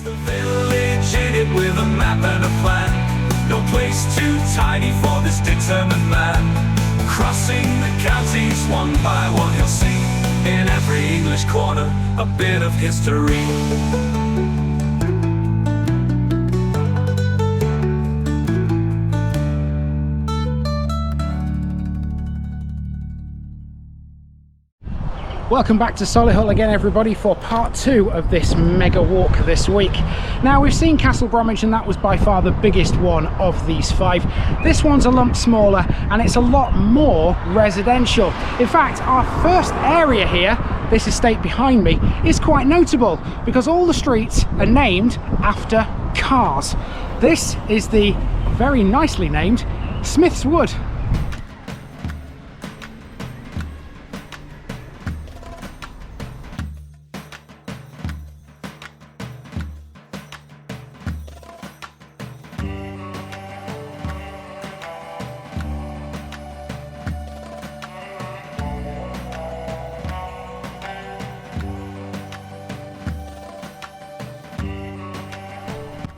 The village in it with a map and a plan. No place too tiny for this determined man. Crossing the counties one by one, you'll see in every English corner a bit of history. Welcome back to Solihull again, everybody, for part 2 of this mega walk this week. Now, we've seen Castle Bromwich, and that was by far the biggest one of these 5. This one's a lump smaller, and it's a lot more residential. In fact, our first area here, this estate behind me, is quite notable because all the streets are named after cars. This is the very nicely named Smith's Wood.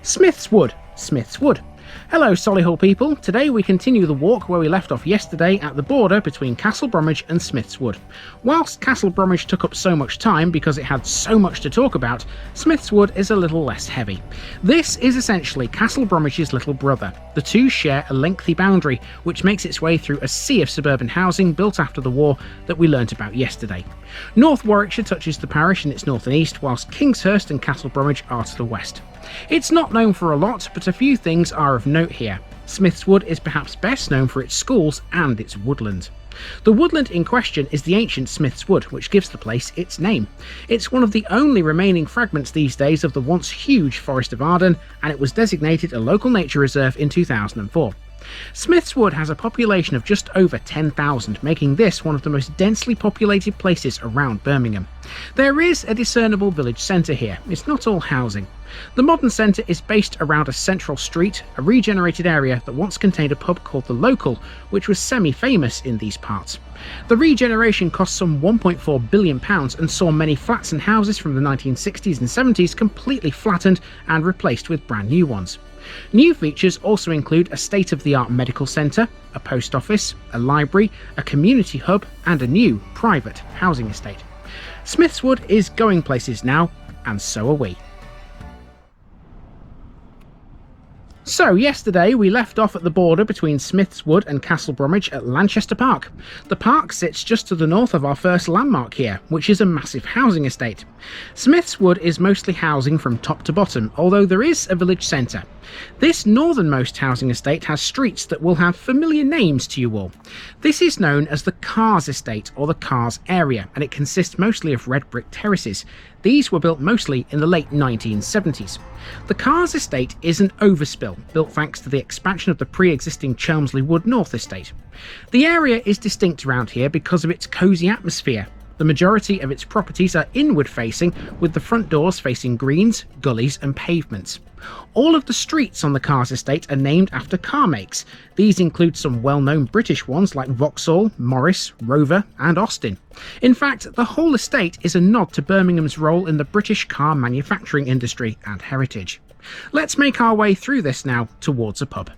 Smith's Wood, Smith's Wood. Hello Solihull people, today we continue the walk where we left off yesterday at the border between Castle Bromwich and Smith's Wood. Whilst Castle Bromwich took up so much time because it had so much to talk about, Smith's Wood is a little less heavy. This is essentially Castle Bromwich's little brother. The two share a lengthy boundary which makes its way through a sea of suburban housing built after the war that we learnt about yesterday. North Warwickshire touches the parish in its north and east, whilst Kingshurst and Castle Bromwich are to the west. It's not known for a lot, but a few things are of note here. Smith's Wood is perhaps best known for its schools and its woodland. The woodland in question is the ancient Smith's Wood, which gives the place its name. It's one of the only remaining fragments these days of the once huge Forest of Arden, and it was designated a local nature reserve in 2004. Smith's Wood has a population of just over 10,000, making this one of the most densely populated places around Birmingham. There is a discernible village centre here. It's not all housing. The modern centre is based around a central street, a regenerated area that once contained a pub called The Local, which was semi-famous in these parts. The regeneration cost some £1.4 billion and saw many flats and houses from the 1960s and 70s completely flattened and replaced with brand new ones. New features also include a state-of-the-art medical centre, a post office, a library, a community hub, and a new private housing estate. Smith's Wood is going places now, and so are we. So yesterday we left off at the border between Smith's Wood and Castle Bromwich at Lanchester Park. The park sits just to the north of our first landmark here, which is a massive housing estate. Smith's Wood is mostly housing from top to bottom, although there is a village centre. This northernmost housing estate has streets that will have familiar names to you all. This is known as the Cars Estate or the Cars area, and it consists mostly of red brick terraces. These were built mostly in the late 1970s. The Cars Estate is an overspill, built thanks to the expansion of the pre-existing Chelmsley Wood North Estate. The area is distinct around here because of its cosy atmosphere. The majority of its properties are inward facing, with the front doors facing greens, gullies and pavements. All of the streets on the Cars Estate are named after car makes. These include some well-known British ones like Vauxhall, Morris, Rover and Austin. In fact, the whole estate is a nod to Birmingham's role in the British car manufacturing industry and heritage. Let's make our way through this now towards a pub.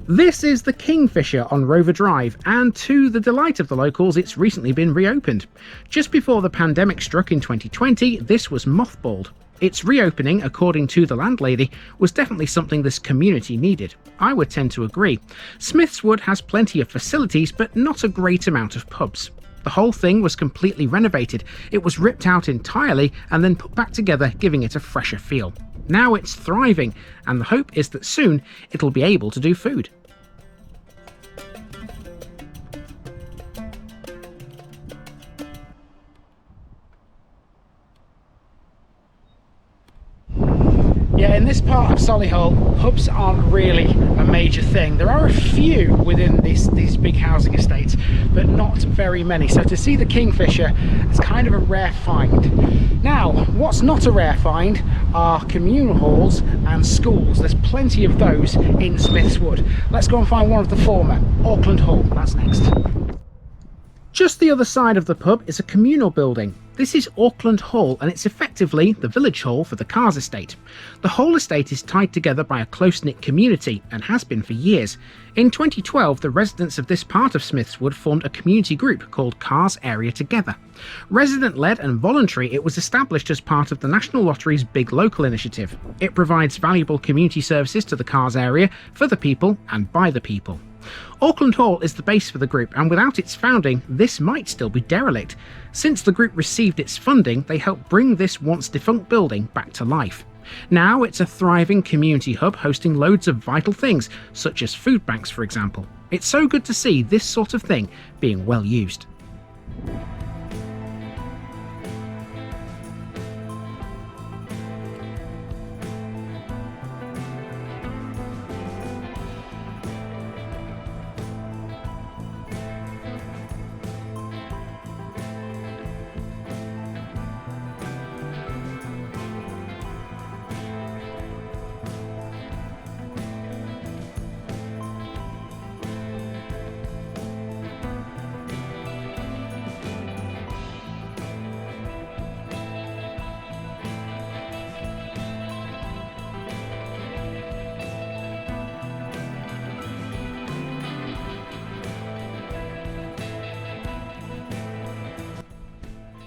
This is the Kingfisher on Rover Drive, and to the delight of the locals, it's recently been reopened. Just before the pandemic struck in 2020, this was mothballed. Its reopening, according to the landlady, was definitely something this community needed. I would tend to agree. Smith's Wood has plenty of facilities, but not a great amount of pubs. The whole thing was completely renovated. It was ripped out entirely and then put back together, giving it a fresher feel. Now it's thriving, and the hope is that soon it'll be able to do food. in this part of Solihull, pubs aren't really a major thing. There are a few within these big housing estates, but not very many. So to see the Kingfisher is kind of a rare find. Now, what's not a rare find are communal halls and schools. There's plenty of those in Smiths Wood. Let's go and find one of the former, Auckland Hall. That's next. Just the other side of the pub is a communal building. This is Auckland Hall, and it's effectively the village hall for the Cars estate. The whole estate is tied together by a close-knit community, and has been for years. In 2012, the residents of this part of Smiths Wood formed a community group called Cars Area Together. Resident-led and voluntary, it was established as part of the National Lottery's Big Local initiative. It provides valuable community services to the Cars area, for the people and by the people. Auckland Hall is the base for the group, and without its founding, this might still be derelict. Since the group received its funding, they helped bring this once defunct building back to life. Now it's a thriving community hub hosting loads of vital things, such as food banks for example. It's so good to see this sort of thing being well used.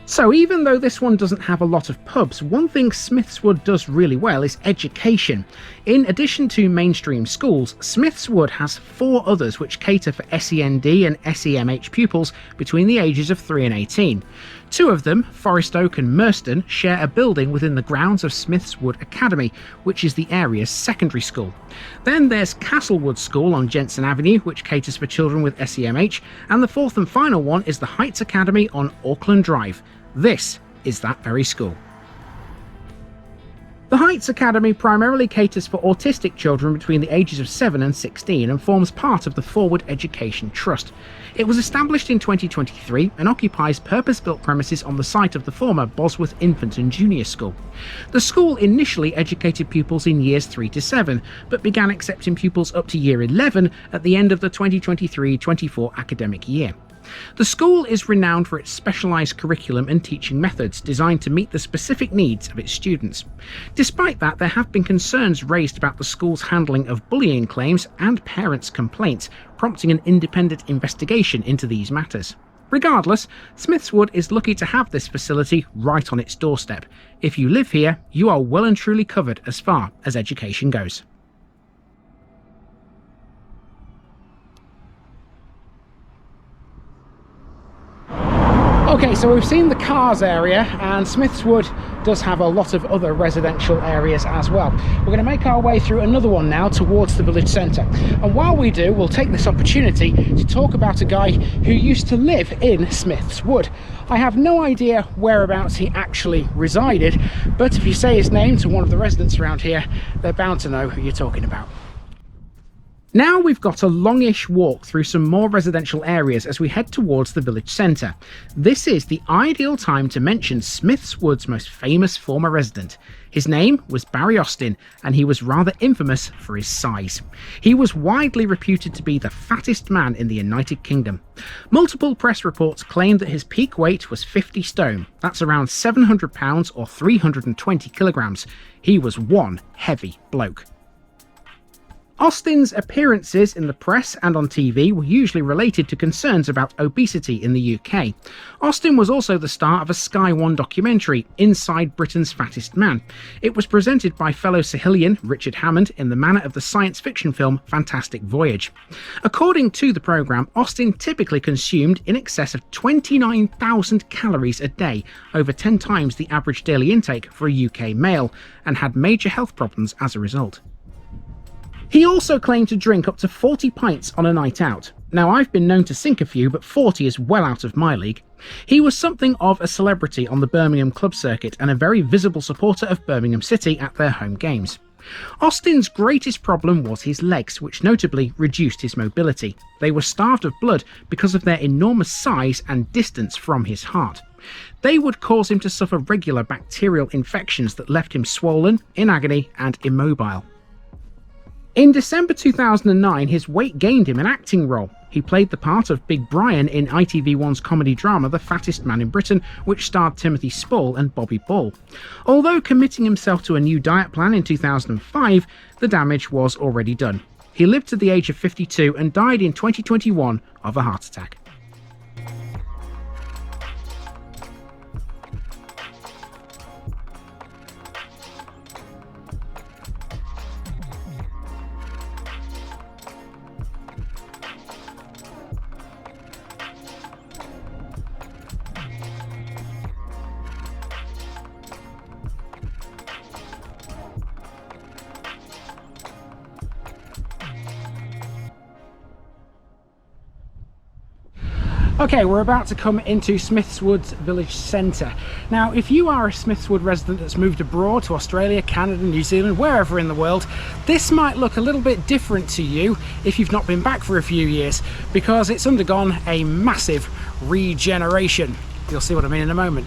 So even though this one doesn't have a lot of pubs, one thing Smiths Wood does really well is education. In addition to mainstream schools, Smiths Wood has 4 others which cater for SEND and SEMH pupils between the ages of 3 and 18. 2 of them, Forest Oak and Merston, share a building within the grounds of Smiths Wood Academy, which is the area's secondary school. Then there's Castlewood School on Jensen Avenue, which caters for children with SEMH, and the 4th and final one is the Heights Academy on Auckland Drive. This is that very school. The Heights Academy primarily caters for autistic children between the ages of 7 and 16 and forms part of the Forward Education Trust. It was established in 2023 and occupies purpose-built premises on the site of the former Bosworth Infant and Junior School. The school initially educated pupils in years 3 to 7, but began accepting pupils up to year 11 at the end of the 2023-24 academic year. The school is renowned for its specialised curriculum and teaching methods designed to meet the specific needs of its students. Despite that, there have been concerns raised about the school's handling of bullying claims and parents' complaints, prompting an independent investigation into these matters. Regardless, Smiths Wood is lucky to have this facility right on its doorstep. If you live here, you are well and truly covered as far as education goes. Okay, so we've seen the Cars area, and Smiths Wood does have a lot of other residential areas as well. We're going to make our way through another one now towards the village centre, and while we do, we'll take this opportunity to talk about a guy who used to live in Smiths Wood. I have no idea whereabouts he actually resided, but if you say his name to one of the residents around here, they're bound to know who you're talking about. Now we've got a longish walk through some more residential areas as we head towards the village centre. This is the ideal time to mention Smiths Wood's most famous former resident. His name was Barry Austin, and he was rather infamous for his size. He was widely reputed to be the fattest man in the United Kingdom. Multiple press reports claimed that his peak weight was 50 stone. That's around 700 pounds or 320 kilograms. He was one heavy bloke. Austin's appearances in the press and on TV were usually related to concerns about obesity in the UK. Austin was also the star of a Sky One documentary, Inside Britain's Fattest Man. It was presented by fellow Sahilian Richard Hammond in the manner of the science fiction film Fantastic Voyage. According to the programme, Austin typically consumed in excess of 29,000 calories a day, over 10 times the average daily intake for a UK male, and had major health problems as a result. He also claimed to drink up to 40 pints on a night out. Now, I've been known to sink a few, but 40 is well out of my league. He was something of a celebrity on the Birmingham club circuit and a very visible supporter of Birmingham City at their home games. Austin's greatest problem was his legs, which notably reduced his mobility. They were starved of blood because of their enormous size and distance from his heart. They would cause him to suffer regular bacterial infections that left him swollen, in agony, and immobile. In December 2009, his weight gained him an acting role. He played the part of Big Brian in ITV1's comedy drama The Fattest Man in Britain, which starred Timothy Spall and Bobby Ball. Although committing himself to a new diet plan in 2005, the damage was already done. He lived to the age of 52 and died in 2021 of a heart attack. Okay, we're about to come into Smithswood's village centre. Now, if you are a Smithswood resident that's moved abroad to Australia, Canada, New Zealand, wherever in the world, this might look a little bit different to you if you've not been back for a few years, because it's undergone a massive regeneration. You'll see what I mean in a moment.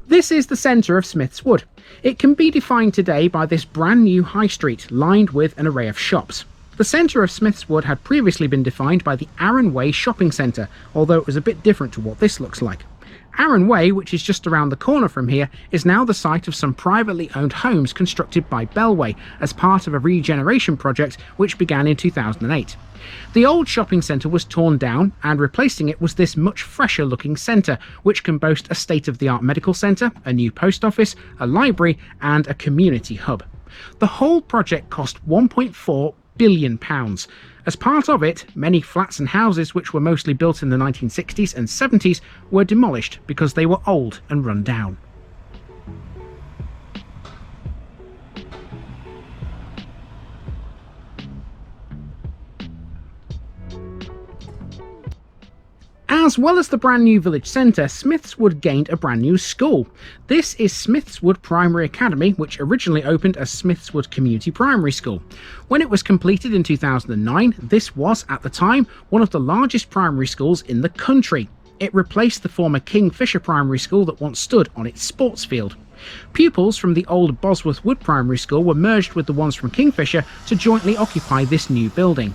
This is the centre of Smithswood. It can be defined today by this brand new high street lined with an array of shops. The centre of Smithswood had previously been defined by the Arran Way shopping centre, although it was a bit different to what this looks like. Arran Way, which is just around the corner from here, is now the site of some privately owned homes constructed by Bellway as part of a regeneration project which began in 2008. The old shopping centre was torn down, and replacing it was this much fresher looking centre, which can boast a state-of-the-art medical centre, a new post office, a library and a community hub. The whole project cost £1.4 billion. As part of it, many flats and houses which were mostly built in the 1960s and 70s were demolished because they were old and run down. As well as the brand new village centre, Smithswood gained a brand new school. This is Smithswood Primary Academy, which originally opened as Smithswood Community Primary School. When it was completed in 2009, this was, at the time, one of the largest primary schools in the country. It replaced the former Kingfisher Primary School that once stood on its sports field. Pupils from the old Bosworth Wood Primary School were merged with the ones from Kingfisher to jointly occupy this new building.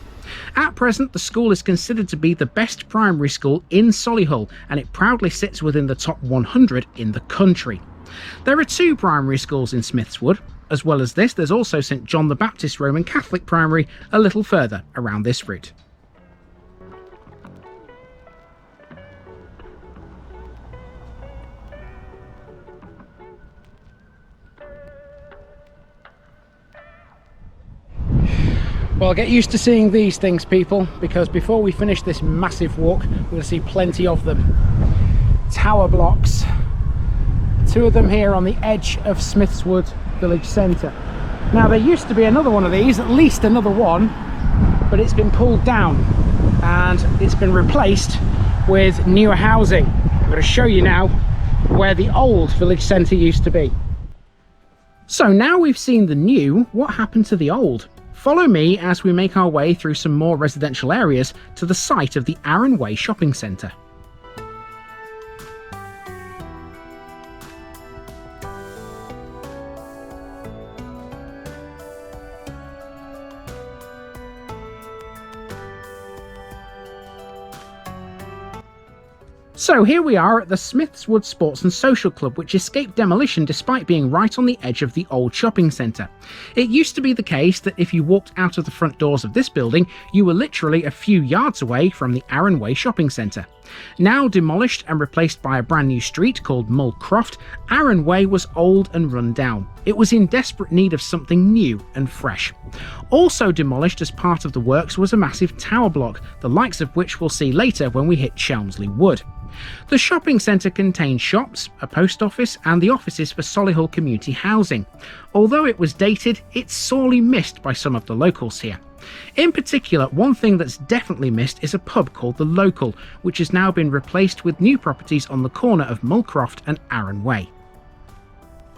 At present, the school is considered to be the best primary school in Solihull, and it proudly sits within the top 100 in the country. There are two primary schools in Smithswood. As well as this, there's also St John the Baptist Roman Catholic Primary a little further around this route. Well, get used to seeing these things, people, because before we finish this massive walk, we're going to see plenty of them. Tower blocks. Two of them here on the edge of Smithswood village centre. Now, there used to be another one of these, at least another one, but it's been pulled down and it's been replaced with newer housing. I'm going to show you now where the old village centre used to be. So now we've seen the new, what happened to the old? Follow me as we make our way through some more residential areas to the site of the Arran Way shopping centre. So here we are at the Smithswood Sports and Social Club, which escaped demolition despite being right on the edge of the old shopping centre. It used to be the case that if you walked out of the front doors of this building, you were literally a few yards away from the Arran Way shopping centre. Now demolished and replaced by a brand new street called Mulcroft, Arran Way was old and run down. It was in desperate need of something new and fresh. Also demolished as part of the works was a massive tower block, the likes of which we'll see later when we hit Chelmsley Wood. The shopping centre contained shops, a post office and the offices for Solihull Community Housing. Although it was dated, it's sorely missed by some of the locals here. In particular, one thing that's definitely missed is a pub called The Local, which has now been replaced with new properties on the corner of Mulcroft and Arran Way.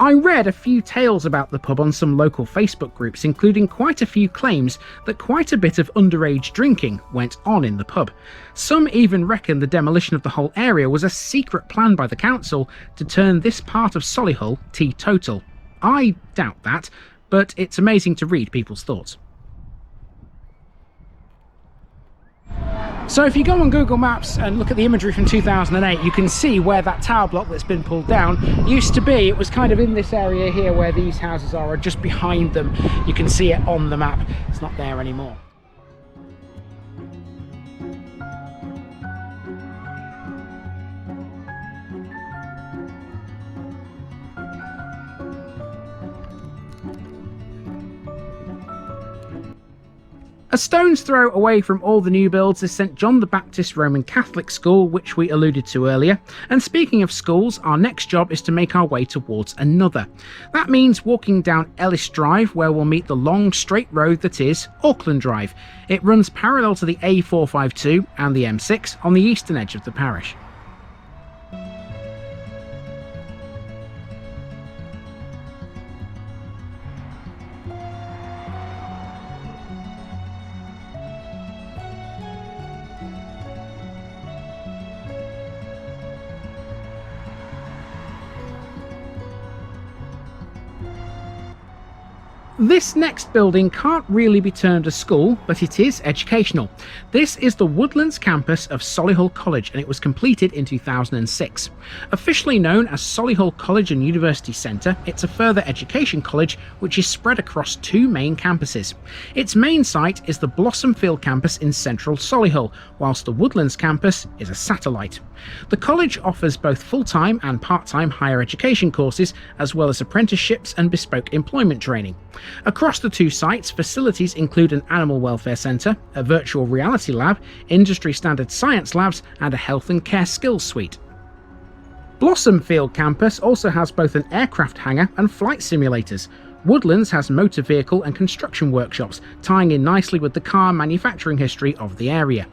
I read a few tales about the pub on some local Facebook groups, including quite a few claims that quite a bit of underage drinking went on in the pub. Some even reckon the demolition of the whole area was a secret plan by the council to turn this part of Solihull teetotal. I doubt that, but it's amazing to read people's thoughts. So if you go on Google Maps and look at the imagery from 2008, you can see where that tower block that's been pulled down used to be. It was kind of in this area here where these houses are, or just behind them. You can see it on the map. It's not there anymore. A stone's throw away from all the new builds is St John the Baptist Roman Catholic School, which we alluded to earlier. And speaking of schools, our next job is to make our way towards another. That means walking down Ellis Drive, where we'll meet the long straight road that is Auckland Drive. It runs parallel to the A452 and the M6 on the eastern edge of the parish. This next building can't really be termed a school, but it is educational. This is the Woodlands campus of Solihull College, and it was completed in 2006. Officially known as Solihull College and University Centre, it's a further education college which is spread across two main campuses. Its main site is the Blossomfield campus in central Solihull, whilst the Woodlands campus is a satellite. The college offers both full-time and part-time higher education courses, as well as apprenticeships and bespoke employment training. Across the two sites, facilities include an animal welfare centre, a virtual reality lab, industry standard science labs, and a health and care skills suite. Blossomfield campus also has both an aircraft hangar and flight simulators. Woodlands has motor vehicle and construction workshops, tying in nicely with the car manufacturing history of the area.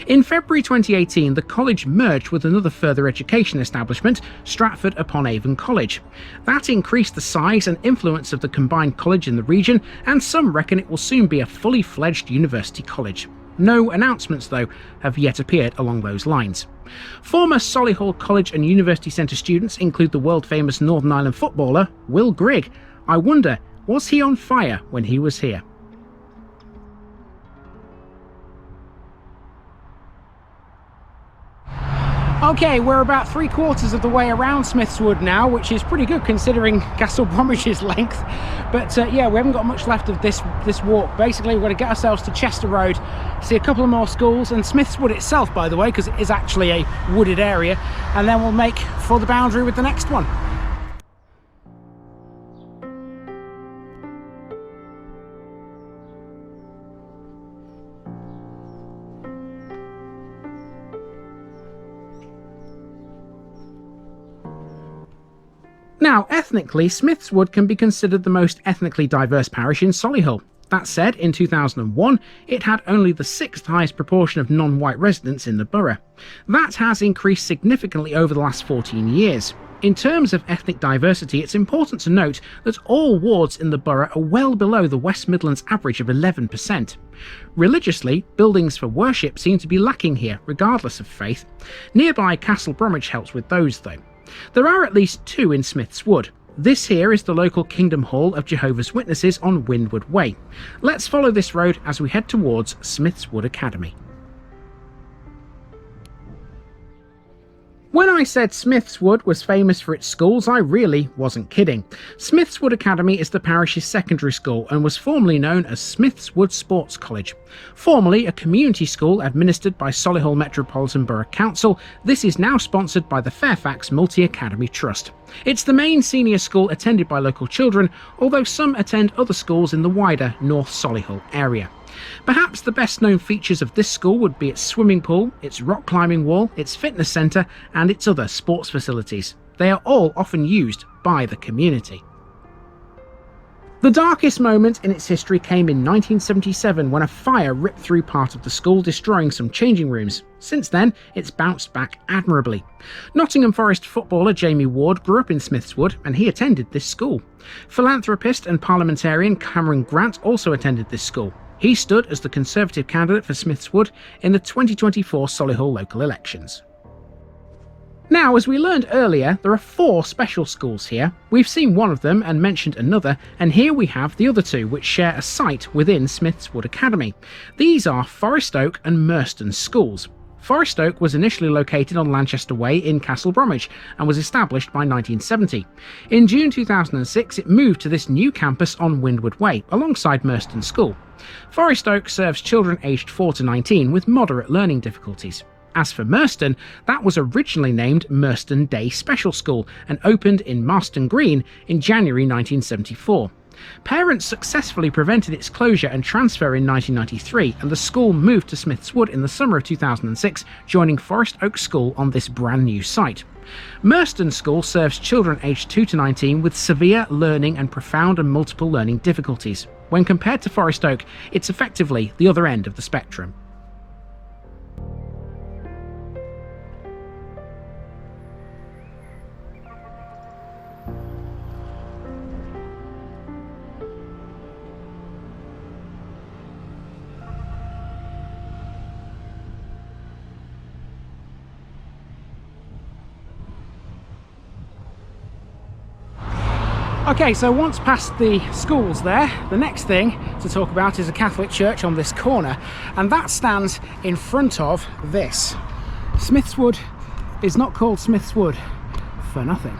In February 2018, the college merged with another further education establishment, Stratford-upon-Avon College. That increased the size and influence of the combined college in the region, and some reckon it will soon be a fully fledged university college. No announcements, though, have yet appeared along those lines. Former Solihull College and University Centre students include the world-famous Northern Ireland footballer Will Grigg. I wonder, was he on fire when he was here? Okay, we're about 3/4 of the way around Smith's Wood now, which is pretty good considering Castle Bromwich's length. But yeah, we haven't got much left of this walk. Basically, we're going to get ourselves to Chester Road, see a couple of more schools, and Smith's Wood itself, by the way, because it is actually a wooded area, and then we'll make for the boundary with the next one. Now, ethnically, Smith's Wood can be considered the most ethnically diverse parish in Solihull. That said, in 2001, it had only the 6th highest proportion of non-white residents in the borough. That has increased significantly over the last 14 years. In terms of ethnic diversity, it's important to note that all wards in the borough are well below the West Midlands average of 11%. Religiously, buildings for worship seem to be lacking here, regardless of faith. Nearby Castle Bromwich helps with those, though. There are at least 2 in Smith's Wood. This here is the local Kingdom Hall of Jehovah's Witnesses on Windward Way. Let's follow this road as we head towards Smith's Wood Academy. When I said Smith's Wood was famous for its schools, I really wasn't kidding. Smith's Wood Academy is the parish's secondary school and was formerly known as Smith's Wood Sports College. Formerly a community school administered by Solihull Metropolitan Borough Council, this is now sponsored by the Fairfax Multi-Academy Trust. It's the main senior school attended by local children, although some attend other schools in the wider North Solihull area. Perhaps the best known features of this school would be its swimming pool, its rock climbing wall, its fitness centre and its other sports facilities. They are all often used by the community. The darkest moment in its history came in 1977 when a fire ripped through part of the school, destroying some changing rooms. Since then, it's bounced back admirably. Nottingham Forest footballer Jamie Ward grew up in Smithswood and he attended this school. Philanthropist and parliamentarian Cameron Grant also attended this school. He stood as the Conservative candidate for Smithswood in the 2024 Solihull local elections. Now, as we learned earlier, there are 4 special schools here. We've seen one of them and mentioned another, and here we have the other 2 which share a site within Smithswood Academy. These are Forest Oak and Merston schools. Forest Oak was initially located on Lanchester Way in Castle Bromwich and was established by 1970. In June 2006 it moved to this new campus on Windward Way alongside Merston School. Forest Oak serves children aged 4 to 19 with moderate learning difficulties. As for Merston, that was originally named Merston Day Special School and opened in Marston Green in January 1974. Parents successfully prevented its closure and transfer in 1993, and the school moved to Smithswood in the summer of 2006, joining Forest Oak School on this brand new site. Merston School serves children aged 2 to 19 with severe learning and profound and multiple learning difficulties. When compared to Forest Oak, it's effectively the other end of the spectrum. Okay, so once past the schools there, the next thing to talk about is a Catholic church on this corner, and that stands in front of this. Smithswood is not called Smithswood for nothing.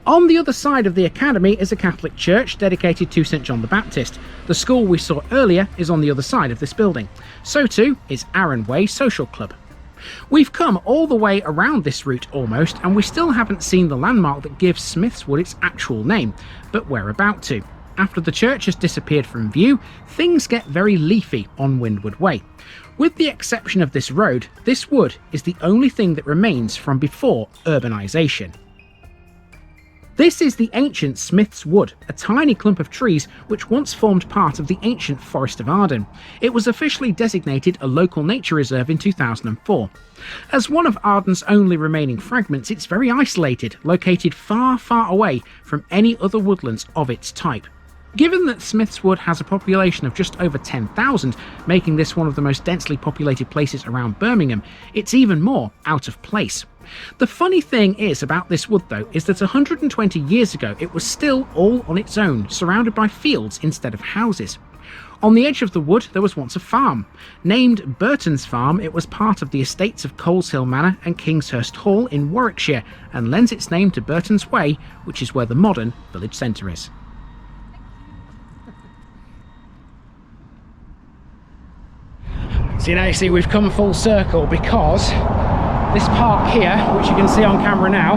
On the other side of the academy is a Catholic church dedicated to St John the Baptist. The school we saw earlier is on the other side of this building. So too is Arran Way Social Club. We've come all the way around this route almost, and we still haven't seen the landmark that gives Smithswood its actual name, but we're about to. After the church has disappeared from view, things get very leafy on Windward Way. With the exception of this road, this wood is the only thing that remains from before urbanisation. This is the ancient Smith's Wood, a tiny clump of trees which once formed part of the ancient Forest of Arden. It was officially designated a local nature reserve in 2004. As one of Arden's only remaining fragments, it's very isolated, located far, far away from any other woodlands of its type. Given that Smithswood has a population of just over 10,000, making this one of the most densely populated places around Birmingham, it's even more out of place. The funny thing is about this wood though is that 120 years ago it was still all on its own, surrounded by fields instead of houses. On the edge of the wood there was once a farm. Named Burton's Farm, it was part of the estates of Coleshill Manor and Kingshurst Hall in Warwickshire, and lends its name to Burton's Way, which is where the modern village centre is. So now you see we've come full circle, because this park here, which you can see on camera now,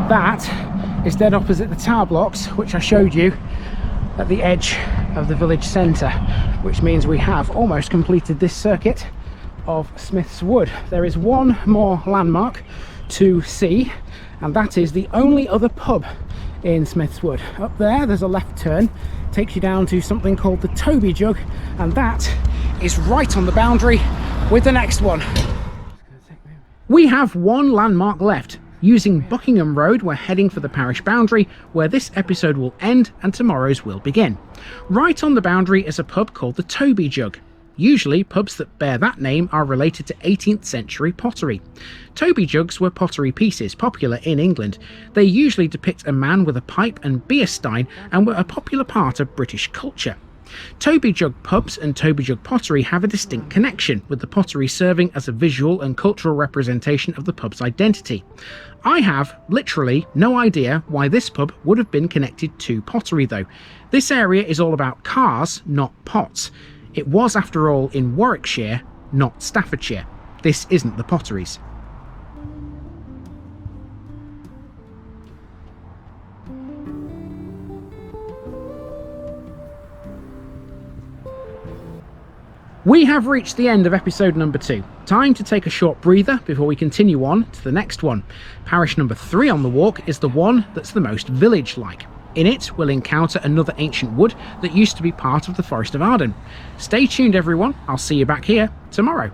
that is dead opposite the tower blocks which I showed you at the edge of the village centre, which means we have almost completed this circuit of Smith's Wood. There is one more landmark to see, and that is the only other pub in Smith's Wood. Up there's a left turn, takes you down to something called the Toby Jug, and that is right on the boundary with the next one. We have one landmark left. Using Buckingham Road, we're heading for the parish boundary, where this episode will end and tomorrow's will begin. Right on the boundary is a pub called the Toby Jug. Usually, pubs that bear that name are related to 18th century pottery. Toby jugs were pottery pieces popular in England. They usually depict a man with a pipe and beer stein, and were a popular part of British culture. Toby jug pubs and Toby jug pottery have a distinct connection, with the pottery serving as a visual and cultural representation of the pub's identity. I have literally no idea why this pub would have been connected to pottery though. This area is all about cars, not pots. It was, after all, in Warwickshire, not Staffordshire. This isn't the Potteries. We have reached the end of episode number 2. Time to take a short breather before we continue on to the next one. Parish number 3 on the walk is the one that's the most village-like. In it, we'll encounter another ancient wood that used to be part of the Forest of Arden. Stay tuned everyone, I'll see you back here tomorrow.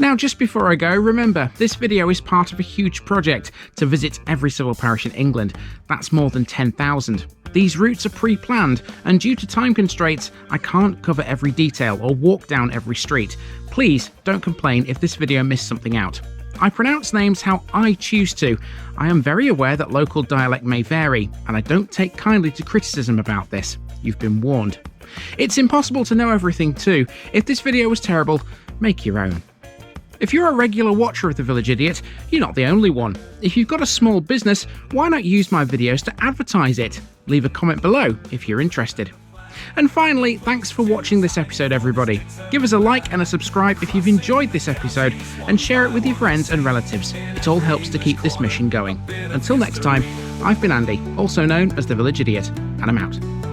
Now, just before I go, remember, this video is part of a huge project to visit every civil parish in England. That's more than 10,000. These routes are pre-planned, and due to time constraints, I can't cover every detail or walk down every street. Please don't complain if this video missed something out. I pronounce names how I choose to. I am very aware that local dialect may vary, and I don't take kindly to criticism about this. You've been warned. It's impossible to know everything too. If this video was terrible, make your own. If you're a regular watcher of The Village Idiot, you're not the only one. If you've got a small business, why not use my videos to advertise it? Leave a comment below if you're interested. And finally, thanks for watching this episode everybody. Give us a like and a subscribe if you've enjoyed this episode, and share it with your friends and relatives. It all helps to keep this mission going. Until next time, I've been Andy, also known as The Village Idiot, and I'm out.